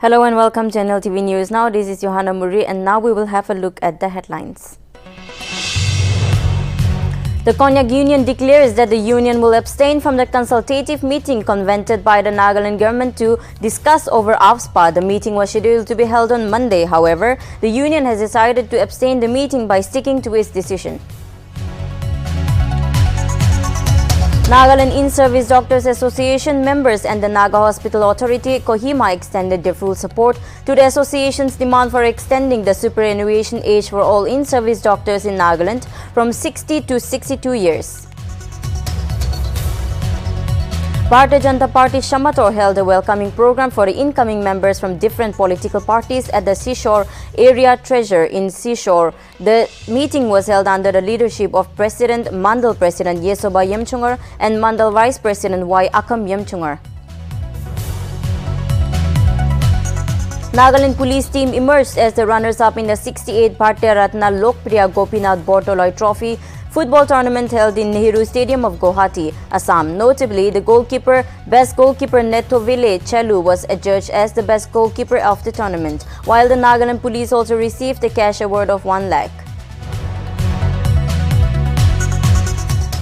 Hello and welcome to Nltv News. Now this is Johanna Muri and now we will have a look at the headlines. The Konyak Union declares that the union will abstain from the consultative meeting convened by the Nagaland government to discuss over AFSPA. The meeting was scheduled to be held on Monday. However, the union has decided to abstain the meeting by sticking to its decision. Nagaland In-Service Doctors Association members and the Naga Hospital Authority, Kohima, extended their full support to the association's demand for extending the superannuation age for all in-service doctors in Nagaland from 60 to 62 years. Bharatiya Janata Party Shamator held a welcoming program for the incoming members from different political parties at the Seashore Area Treasure in Seashore. The meeting was held under the leadership of President Mandal President Yesoba Yemchungar and Mandal Vice President Y. Akam Yemchungar. Nagaland police team emerged as the runners-up in the 68th Bharatiya Ratna Lokpriya Gopinath Bortoloi Trophy football tournament held in Nehru Stadium of Guwahati, Assam. Notably, the best goalkeeper Nltv Chelu was adjudged as the best goalkeeper of the tournament, while the Nagaland police also received a cash award of 1 lakh.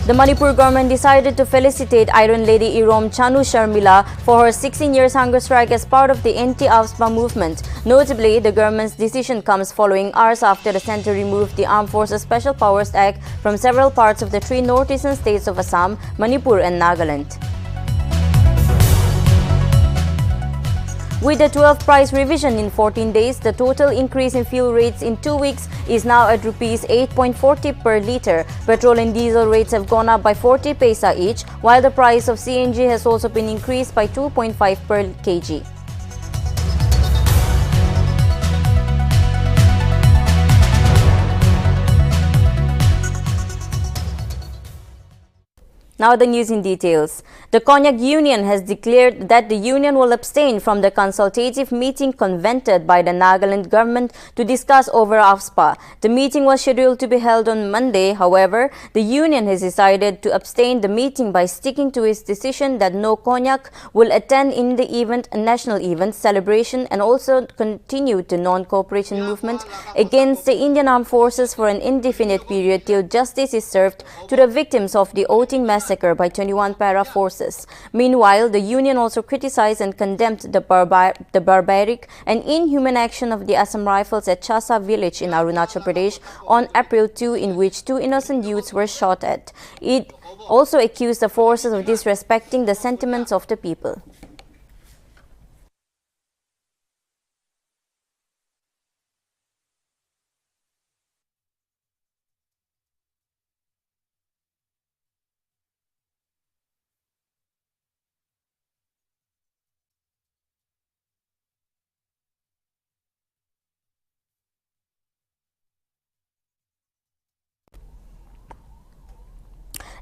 The Manipur government decided to felicitate Iron Lady Irom Chanu Sharmila for her 16 years hunger strike as part of the anti-AFSPA movement. Notably, the government's decision comes following hours after the centre removed the Armed Forces Special Powers Act from several parts of the three northeastern states of Assam, Manipur and Nagaland. With the 12th price revision in 14 days, the total increase in fuel rates in 2 weeks is now at Rs 8.40 per litre. Petrol and diesel rates have gone up by 40 paisa each, while the price of CNG has also been increased by 2.5 per kg. Now the news in details. The Konyak Union has declared that the union will abstain from the consultative meeting convened by the Nagaland government to discuss over AFSPA. The meeting was scheduled to be held on Monday. However, the union has decided to abstain the meeting by sticking to its decision that no Konyak will attend in the event, a national event celebration, and also continue the non-cooperation movement against the Indian Armed Forces for an indefinite period till justice is served to the victims of the Oting massacre by 21 para forces. Meanwhile, the union also criticized and condemned the barbaric and inhuman action of the Assam Rifles at Chasa village in Arunachal Pradesh on April 2, in which 2 innocent youths were shot at. It also accused the forces of disrespecting the sentiments of the people.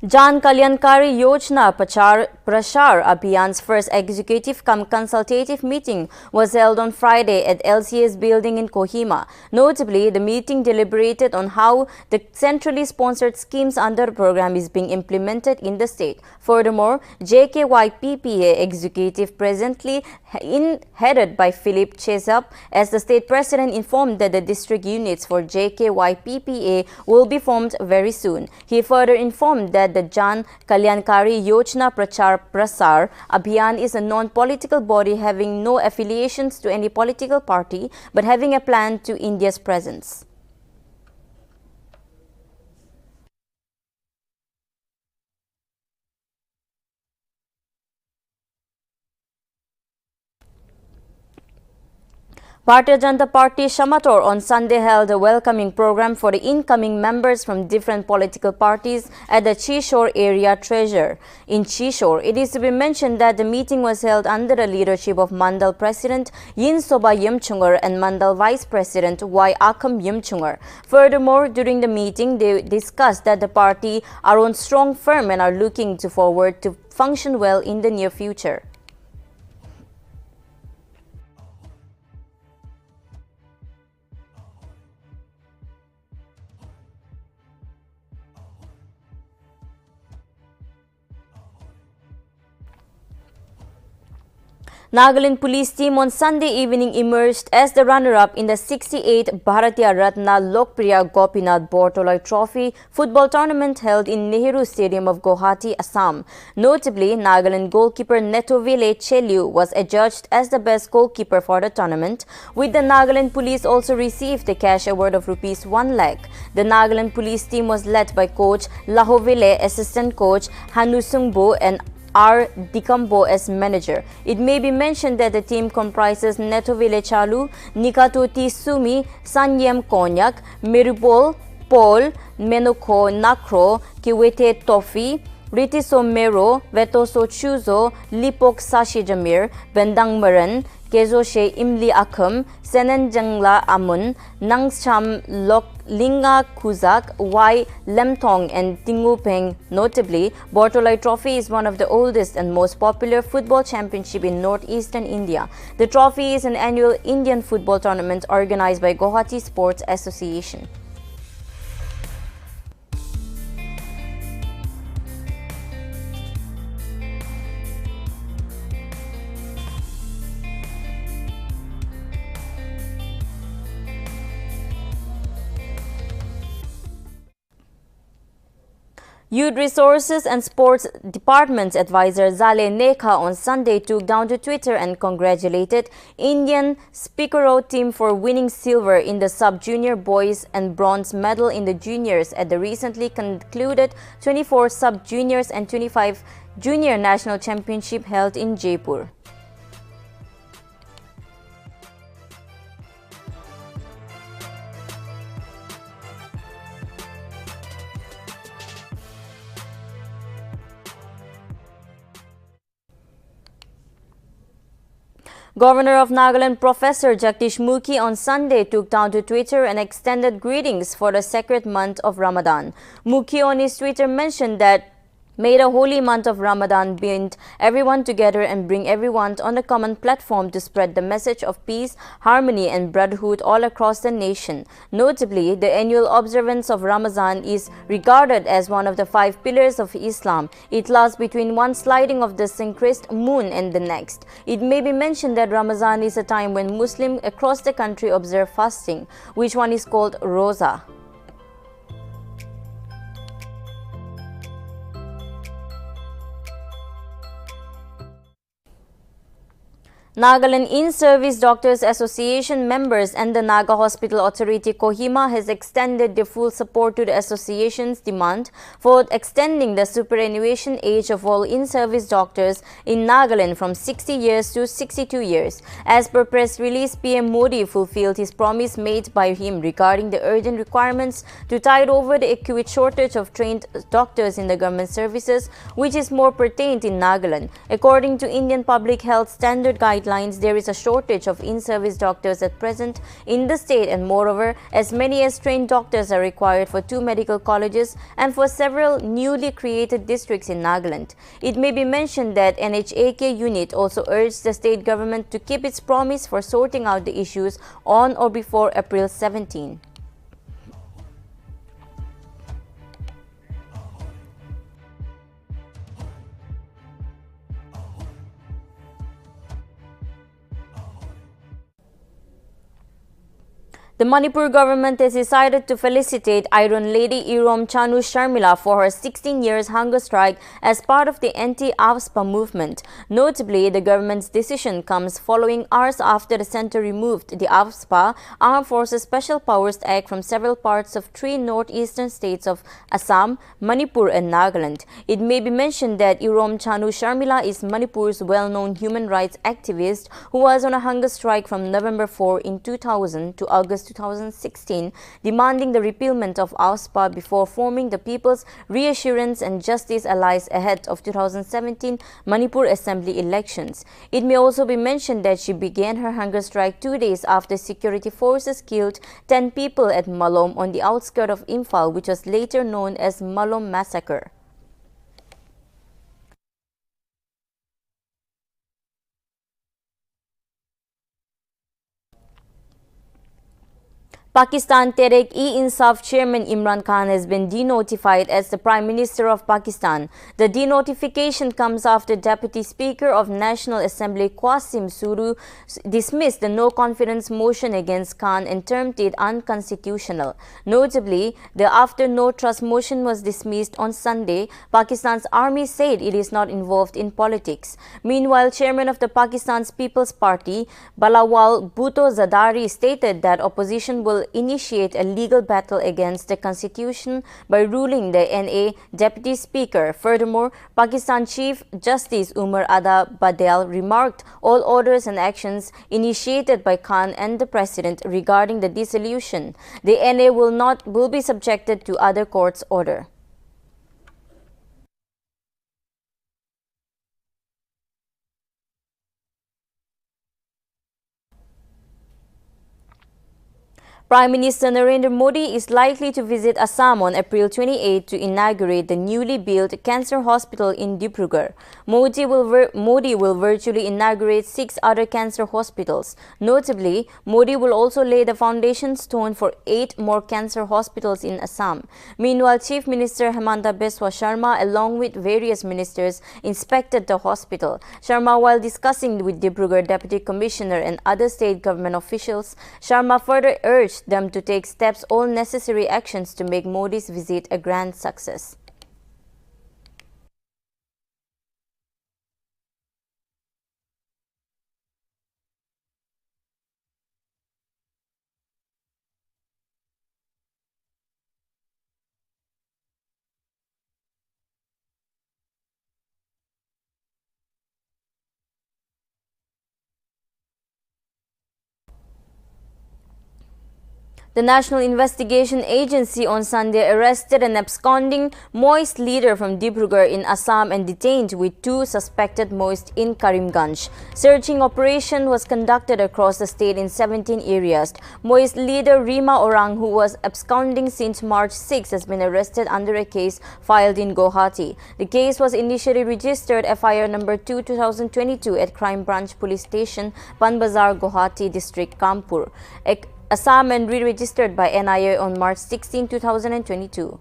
Jan Kalyankari Yojana Prashar Abhiyan's first executive consultative meeting was held on Friday at LCS building in Kohima. Notably, the meeting deliberated on how the centrally sponsored schemes under the program is being implemented in the state. Furthermore, JKYPPA executive presently headed by Philip Chesup as the state president informed that the district units for JKYPPA will be formed very soon. He further informed that the Jan Kalyankari Yojana Prasar Abhiyan is a non-political body having no affiliations to any political party but having a plan to India's presence. Bharatiya Janata Party Shamator on Sunday held a welcoming program for the incoming members from different political parties at the Seashore Area Treasure in Seashore. It is to be mentioned that the meeting was held under the leadership of Mandal President Yesoba Yemchungar and Mandal Vice President Y. Akam Yemchungar. Furthermore, during the meeting, they discussed that the party are on strong firm and are looking forward to function well in the near future. Nagaland police team on Sunday evening emerged as the runner-up in the 68th Bharatiya Ratna Lokpriya Gopinath Bortoloi Trophy football tournament held in Nehru Stadium of Guwahati, Assam. Notably, Nagaland goalkeeper Nltv Cheliu was adjudged as the best goalkeeper for the tournament, with the Nagaland police also received a cash award of Rs 1 lakh. The Nagaland police team was led by coach Lahovile, assistant coach Hanusungbo and R. Dikambo as manager. It may be mentioned that the team comprises Nltv Chalu, Nikatoti Sumi, Sanyem Konyak, Miribol, Paul, Menoko Nakro, Kiwete Tofi, Ritiso Mero, Vetoso Chuzo, Lipok Sashi Jamir, Bendang Maran, Kezoshe Imli Akham, Senenjangla Amun, Nangcham Lok Linga Kuzak, Y Lemtong and Tingupeng. Notably, Bortoloi Trophy is one of the oldest and most popular football championship in northeastern India. The trophy is an annual Indian football tournament organized by Guwahati Sports Association. Youth Resources and Sports Department's advisor Zale Nekha on Sunday took down to Twitter and congratulated Indian Speakero team for winning silver in the sub-junior boys and bronze medal in the juniors at the recently concluded 24 sub-juniors and 25 junior national championship held in Jaipur. Governor of Nagaland Professor Jagdish Mukhi on Sunday took down to Twitter and extended greetings for the sacred month of Ramadan. Mukhi on his Twitter mentioned that may the holy month of Ramadan bind everyone together and bring everyone on a common platform to spread the message of peace, harmony and brotherhood all across the nation. Notably, the annual observance of Ramadan is regarded as one of the 5 pillars of Islam. It lasts between one sliding of the synchronized moon and the next. It may be mentioned that Ramadan is a time when Muslims across the country observe fasting, which one is called Roza. Nagaland In-Service Doctors Association members and the Naga Hospital Authority Kohima has extended their full support to the association's demand for extending the superannuation age of all in-service doctors in Nagaland from 60 years to 62 years. As per press release, PM Modi fulfilled his promise made by him regarding the urgent requirements to tide over the acute shortage of trained doctors in the government services, which is more pertained in Nagaland. According to Indian Public Health Standard Guidelines, there is a shortage of in-service doctors at present in the state, and moreover, as many as trained doctors are required for 2 medical colleges and for several newly created districts in Nagaland. It may be mentioned that NHAK unit also urged the state government to keep its promise for sorting out the issues on or before April 17. The Manipur government has decided to felicitate Iron Lady Irom Chanu Sharmila for her 16 years hunger strike as part of the anti-AFSPA movement. Notably, the government's decision comes following hours after the centre removed the AFSPA Armed Forces Special Powers Act from several parts of 3 northeastern states of Assam, Manipur and Nagaland. It may be mentioned that Irom Chanu Sharmila is Manipur's well-known human rights activist who was on a hunger strike from November 4 in 2000 to August 2016, demanding the repealment of AFSPA before forming the People's Reassurance and Justice Alliance ahead of 2017 Manipur Assembly elections. It may also be mentioned that she began her hunger strike 2 days after security forces killed 10 people at Malom on the outskirts of Imphal, which was later known as Malom Massacre. Pakistan Tehreek-e-Insaf chairman Imran Khan has been denotified as the Prime Minister of Pakistan. The denotification comes after Deputy Speaker of National Assembly Qasim Suru dismissed the no-confidence motion against Khan and termed it unconstitutional. Notably, the after no-trust motion was dismissed on Sunday. Pakistan's army said it is not involved in politics. Meanwhile, chairman of the Pakistan's People's Party, Bilawal Bhutto Zardari, stated that opposition will initiate a legal battle against the constitution by ruling the NA deputy speaker. Furthermore, Pakistan Chief Justice Umar Ada Badal remarked all orders and actions initiated by Khan and the president regarding the dissolution, the NA will be subjected to other court's order. Prime Minister Narendra Modi is likely to visit Assam on April 28 to inaugurate the newly built cancer hospital in Dibrugarh. Modi will virtually inaugurate 6 other cancer hospitals. Notably, Modi will also lay the foundation stone for 8 more cancer hospitals in Assam. Meanwhile, Chief Minister Hemanta Biswa Sharma, along with various ministers, inspected the hospital. Sharma, while discussing with Dibrugarh Deputy Commissioner and other state government officials, Sharma further urged them to take all necessary actions to make Modi's visit a grand success. The National Investigation Agency on Sunday arrested an absconding Maoist leader from Dibrugarh in Assam and detained with 2 suspected Maoists in Karimganj. Searching operation was conducted across the state in 17 areas. Maoist leader Rima Orang, who was absconding since March 6, has been arrested under a case filed in Guwahati. The case was initially registered FIR number 2 2022 at Crime Branch Police Station, Panbazar, Guwahati District, Kanpur, Assam, and re-registered by NIA on March 16, 2022.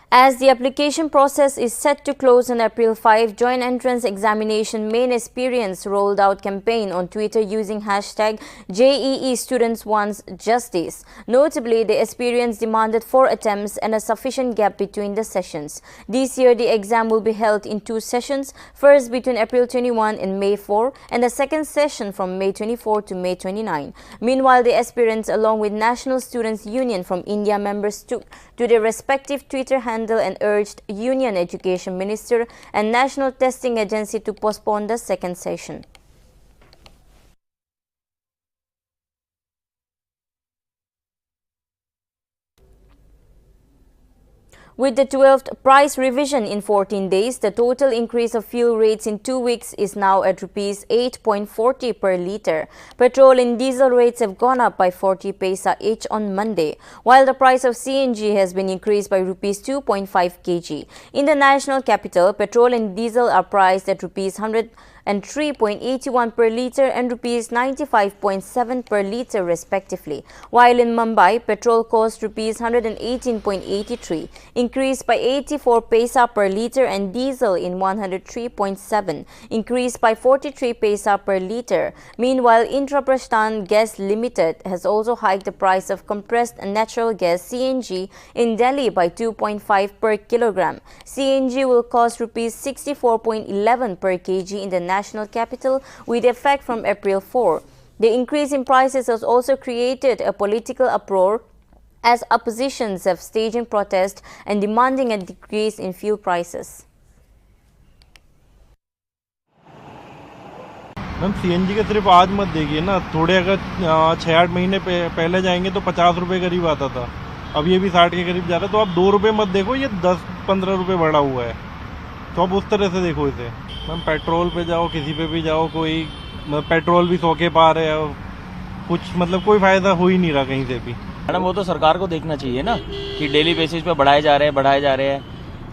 As the application process is set to close on April 5, Joint Entrance Examination Main Experience rolled out campaign on Twitter using hashtag JEE Students Wants Justice. Notably, the experience demanded 4 attempts and a sufficient gap between the sessions. This year, the exam will be held in 2 sessions, first between April 21 and May 4, and the second session from May 24 to May 29. Meanwhile, the aspirants, along with National Students Union from India members, took to their respective Twitter handles and urged Union Education Minister and National Testing Agency to postpone the second session. With the 12th price revision in 14 days, the total increase of fuel rates in 2 weeks is now at Rs 8.40 per litre. Petrol and diesel rates have gone up by 40 paisa each on Monday, while the price of CNG has been increased by Rs 2.5 kg. In the national capital, petrol and diesel are priced at Rs 103.81 per litre and Rs 95.7 per litre respectively, while in Mumbai, petrol cost Rs 118.83, increased by 84 paisa per litre, and diesel in 103.7, increased by 43 paisa per litre. Meanwhile, Indraprasthan Gas Limited has also hiked the price of compressed natural gas CNG in Delhi by 2.5 per kilogram. CNG will cost Rs 64.11 per kg in the national capital with effect from April 4. The increase in prices has also created a political uproar as oppositions have staged protests and demanding a decrease in fuel prices. Ma'am CNG के सिर्फ आज मत देखिए ना, थोड़े अगर 6-8 महीने पहले जाएंगे तो 50 रुपये करीब आता था, अब ये भी 60 के करीब जा रहा है। तो आप 2 रुपये मत देखो, ये 10-15 रुपये बढ़ा हुआ है, तो आप उस तरह से देखो इसे। मैम पेट्रोल पे जाओ, किसी पे भी जाओ, कोई पेट्रोल भी 100 के पार है, कुछ मतलब कोई फ़ायदा हो ही नहीं रहा कहीं से भी। मैडम वो तो सरकार को देखना चाहिए ना कि डेली बेसिस पे बढ़ाए जा रहे हैं।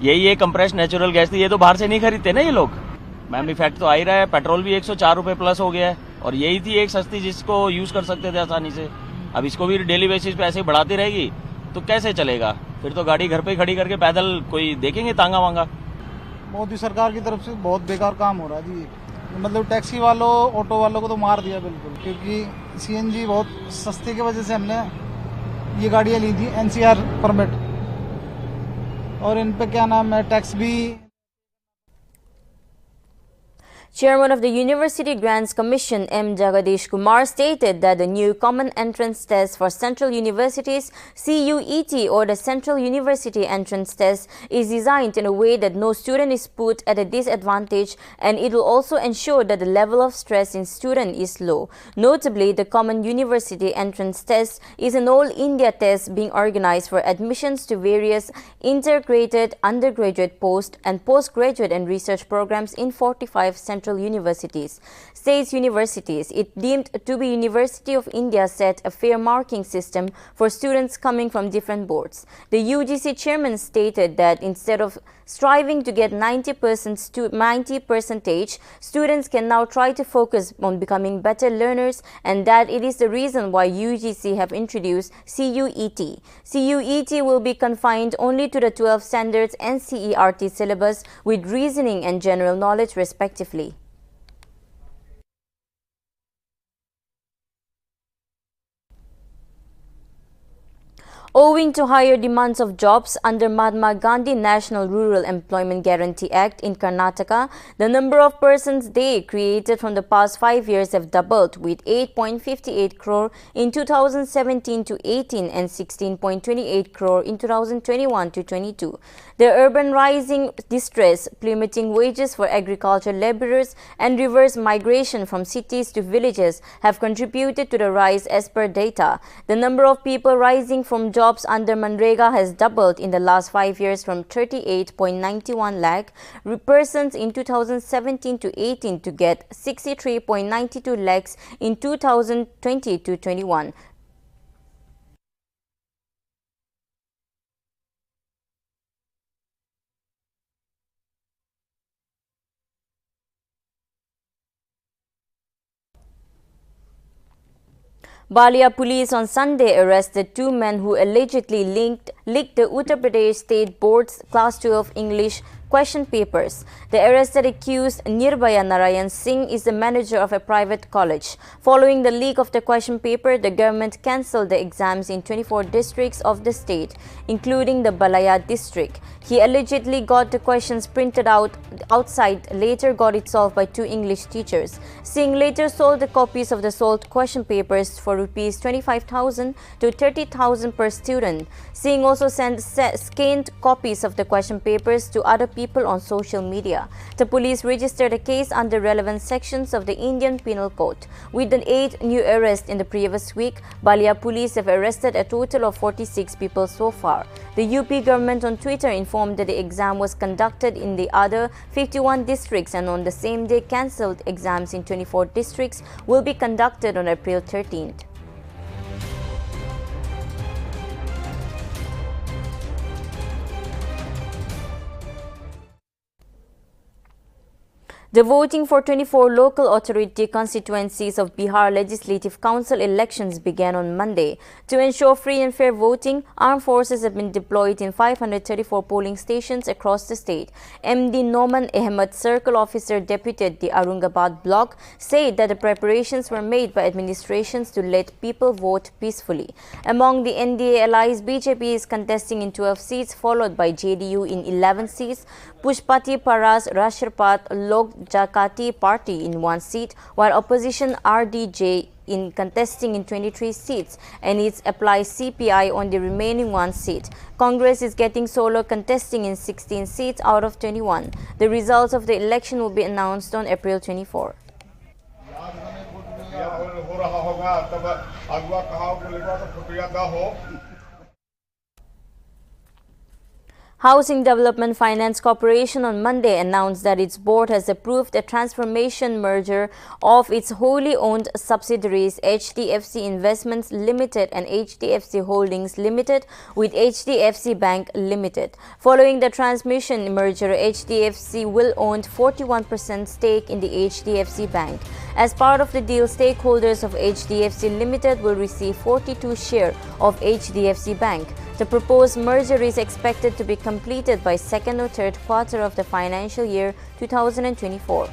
यही एक कंप्रेस्ड नेचुरल गैस थी, ये तो बाहर से नहीं खरीदते ना ये लोग। मैम इफेक्ट तो आ ही रहा है, पेट्रोल भी 104 रुपए प्लस हो गया है और यही थी एक सस्ती जिसको यूज कर सकते थे आसानी से। अब इसको भी डेली बेसिस पे ऐसे ही बढ़ाती रहेगी तो कैसे चलेगा? फिर तो गाड़ी घर पे खड़ी करके पैदल कोई देखेंगे तांगा वांगा। मोदी सरकार की तरफ से बहुत बेकार काम हो रहा है जी। मतलब टैक्सी वालों ऑटो वालों को तो मार दिया बिल्कुल, क्योंकि सीएनजी बहुत सस्ते की वजह से हमने ये गाड़ियां ली थी एनसीआर परमिट, और इन पे क्या नाम है टैक्स भी। Chairman of the University Grants Commission M. Jagadish Kumar stated that the new Common Entrance Test for Central Universities CUET or the Central University Entrance Test is designed in a way that no student is put at a disadvantage, and it will also ensure that the level of stress in student is low. Notably, the Common University Entrance Test is an all-India test being organized for admissions to various integrated undergraduate, post and postgraduate and research programs in 45 central universities. States universities, it deemed to be University of India, set a fair marking system for students coming from different boards. The UGC chairman stated that instead of striving to get 90%, students can now try to focus on becoming better learners, and that it is the reason why UGC have introduced CUET. CUET will be confined only to the 12 standards and CERT syllabus with reasoning and general knowledge respectively. Owing to higher demands of jobs under Mahatma Gandhi National Rural Employment Guarantee Act in Karnataka, the number of persons day created from the past 5 years have doubled, with 8.58 crore in 2017 to 18 and 16.28 crore in 2021 to 22. The urban rising distress, plummeting wages for agricultural laborers, and reverse migration from cities to villages have contributed to the rise as per data. The number of people rising from jobs under Manrega has doubled in the last 5 years from 38.91 lakh persons in 2017 to 18 to get 63.92 lakhs in 2020 to 21. Balia police on Sunday arrested two men who allegedly leaked the Uttar Pradesh State Board's Class 12 English question papers. The arrested accused Nirbhaya Narayan Singh is the manager of a private college. Following the leak of the question paper, the government cancelled the exams in 24 districts of the state, including the Balaya district. He allegedly got the questions printed outside, later got it solved by two English teachers. Singh later sold the copies of the solved question papers for rupees 25,000 to 30,000 per student. Singh also sent scanned copies of the question papers to other people on social media. The police registered a case under relevant sections of the Indian Penal Code. With the 8 new arrests in the previous week, Balia police have arrested a total of 46 people so far. The UP government on Twitter informed that the exam was conducted in the other 51 districts, and on the same day cancelled exams in 24 districts will be conducted on April 13th. The voting for 24 local authority constituencies of Bihar Legislative Council elections began on Monday. To ensure free and fair voting, armed forces have been deployed in 534 polling stations across the state. MD Noman Ahmed, Circle Officer deputed the Aurangabad block, said that the preparations were made by administrations to let people vote peacefully. Among the NDA allies, BJP is contesting in 12 seats, followed by JDU in 11 seats, Pushpati Paras Rashtrapat Lok Jakati Party in 1 seat, while opposition RDJ in contesting in 23 seats, and its applies CPI on the remaining 1 seat. Congress is getting solo, contesting in 16 seats out of 21. The results of the election will be announced on April 24. Housing Development Finance Corporation on Monday announced that its board has approved a transformation merger of its wholly owned subsidiaries HDFC Investments Limited and HDFC Holdings Limited with HDFC Bank Limited. Following the transmission merger, HDFC will own 41% stake in the HDFC Bank. As part of the deal, stakeholders of HDFC Limited will receive 42 shares of HDFC Bank. The proposed merger is expected to be completed by second or third quarter of the financial year 2024.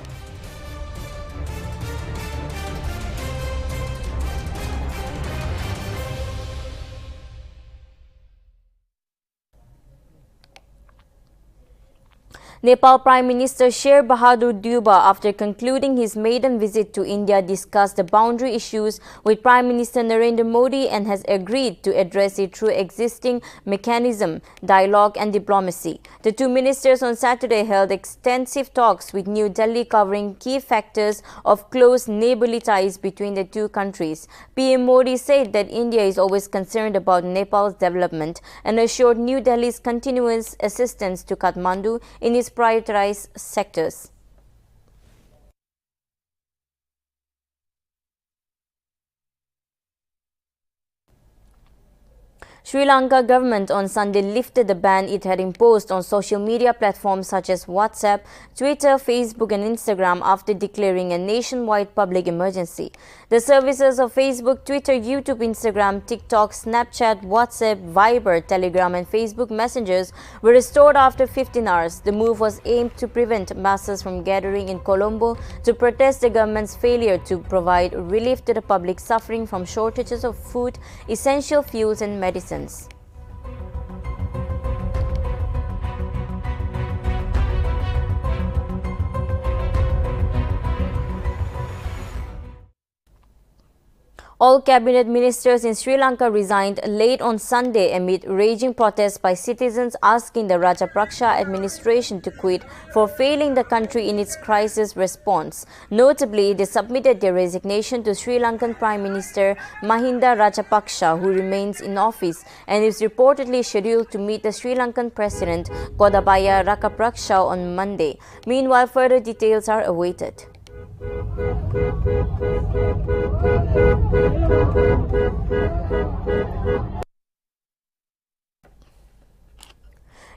Nepal Prime Minister Sher Bahadur Deuba, after concluding his maiden visit to India, discussed the boundary issues with Prime Minister Narendra Modi and has agreed to address it through existing mechanism, dialogue and diplomacy. The two ministers on Saturday held extensive talks with New Delhi covering key factors of close neighborly ties between the two countries. PM Modi said that India is always concerned about Nepal's development and assured New Delhi's continuous assistance to Kathmandu in its prioritized sectors. Sri Lanka government on Sunday lifted the ban it had imposed on social media platforms such as WhatsApp, Twitter, Facebook and Instagram after declaring a nationwide public emergency. The services of Facebook, Twitter, YouTube, Instagram, TikTok, Snapchat, WhatsApp, Viber, Telegram and Facebook messengers were restored after 15 hours. The move was aimed to prevent masses from gathering in Colombo to protest the government's failure to provide relief to the public suffering from shortages of food, essential fuels and medicines. All cabinet ministers in Sri Lanka resigned late on Sunday amid raging protests by citizens asking the Rajapaksa administration to quit for failing the country in its crisis response. Notably, they submitted their resignation to Sri Lankan Prime Minister Mahinda Rajapaksa, who remains in office and is reportedly scheduled to meet the Sri Lankan President Gotabaya Rajapaksa on Monday. Meanwhile, further details are awaited.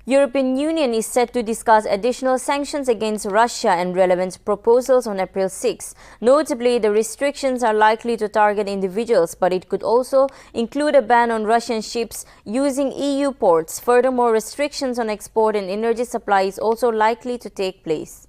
European Union is set to discuss additional sanctions against Russia and relevant proposals on April 6. Notably, the restrictions are likely to target individuals, but it could also include a ban on Russian ships using EU ports. Furthermore, restrictions on export and energy supply is also likely to take place.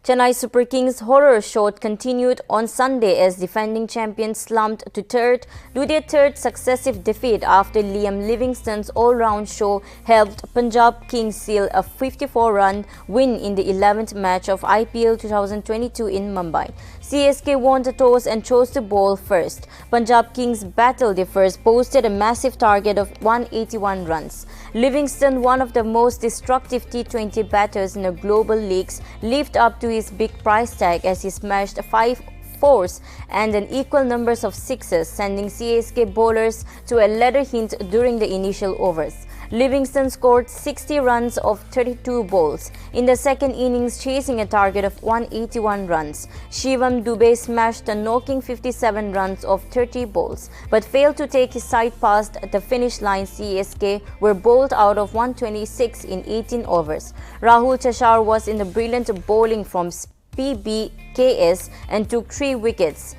Chennai Super Kings' horror show continued on Sunday as defending champions slumped to their third successive defeat after Liam Livingstone's all-round show helped Punjab Kings seal a 54-run win in the 11th match of IPL 2022 in Mumbai. CSK won the toss and chose to bowl first. Punjab Kings battled their first, posted a massive target of 181 runs. Livingstone, one of the most destructive T20 batters in the global leagues, lived up to his big price tag as he smashed 5 fours and an equal numbers of sixes, sending CSK bowlers to a leather hint during the initial overs. Livingstone scored 60 runs of 32 balls in the second innings, chasing a target of 181 runs. Shivam Dubey smashed a knocking 57 runs of 30 balls, but failed to take his side past the finish line. CSK were bowled out of 126 in 18 overs. Rahul Chachar was in the brilliant bowling from PBKS and took 3 wickets.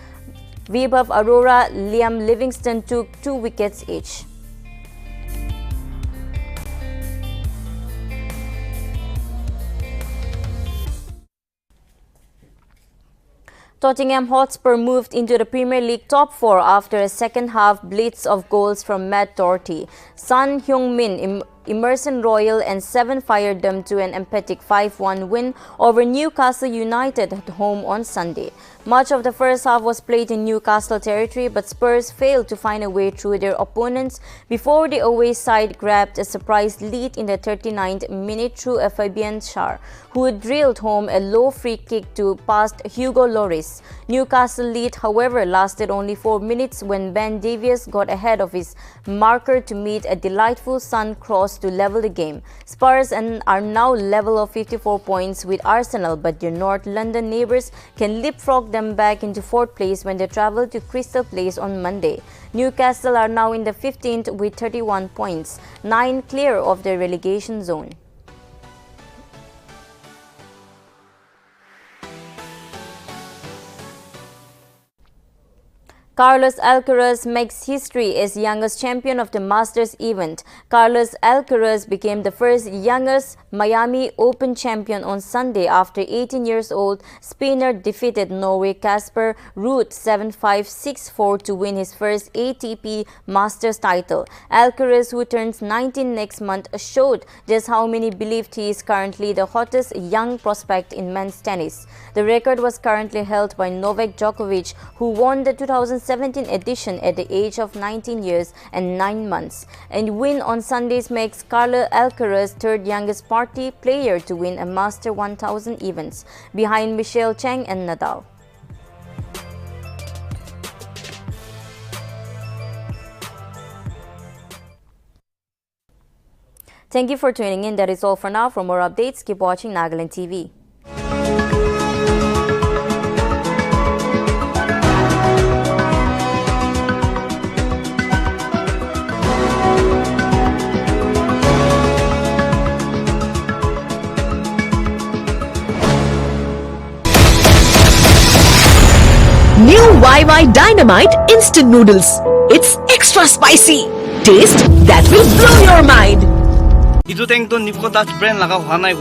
Vibhav Arora, Liam Livingstone took 2 wickets each. Tottenham Hotspur moved into the Premier League top 4 after a second-half blitz of goals from Matt Doherty. Son Heung-min, Emerson Royal and 7 fired them to an emphatic 5-1 win over Newcastle United at home on Sunday. Much of the first half was played in Newcastle territory, but Spurs failed to find a way through their opponents before the away side grabbed a surprise lead in the 39th minute through a Fabian Schär, who drilled home a low free kick to past Hugo Lloris. Newcastle lead, however, lasted only 4 minutes when Ben Davies got ahead of his marker to meet a delightful sun cross to level the game. Spurs are now level of 54 points with Arsenal, but their North London neighbours can leapfrog them back into 4th place when they travel to Crystal Palace on Monday. Newcastle are now in the 15th with 31 points, 9 clear of the relegation zone. Carlos Alcaraz makes history as youngest champion of the Masters event. Carlos Alcaraz became the first youngest Miami Open champion on Sunday after 18-year-old Spinner defeated Norway Casper Ruud 7-5, 6-4 to win his first ATP Masters title. Alcaraz, who turns 19 next month, showed just how many believed he is currently the hottest young prospect in men's tennis. The record was currently held by Novak Djokovic, who won the 2017 edition at the age of 19 years and 9 months. And win on Sundays makes Carlos Alcaraz third youngest party player to win a Master 1000 events, behind Michelle Chang and Nadal. Thank you for tuning in. That is all for now. For more updates, keep watching Nagaland TV. New YY Dynamite Instant Noodles. It's extra spicy. Taste that will blow your mind. Itu teng to nipko touch brand laga hana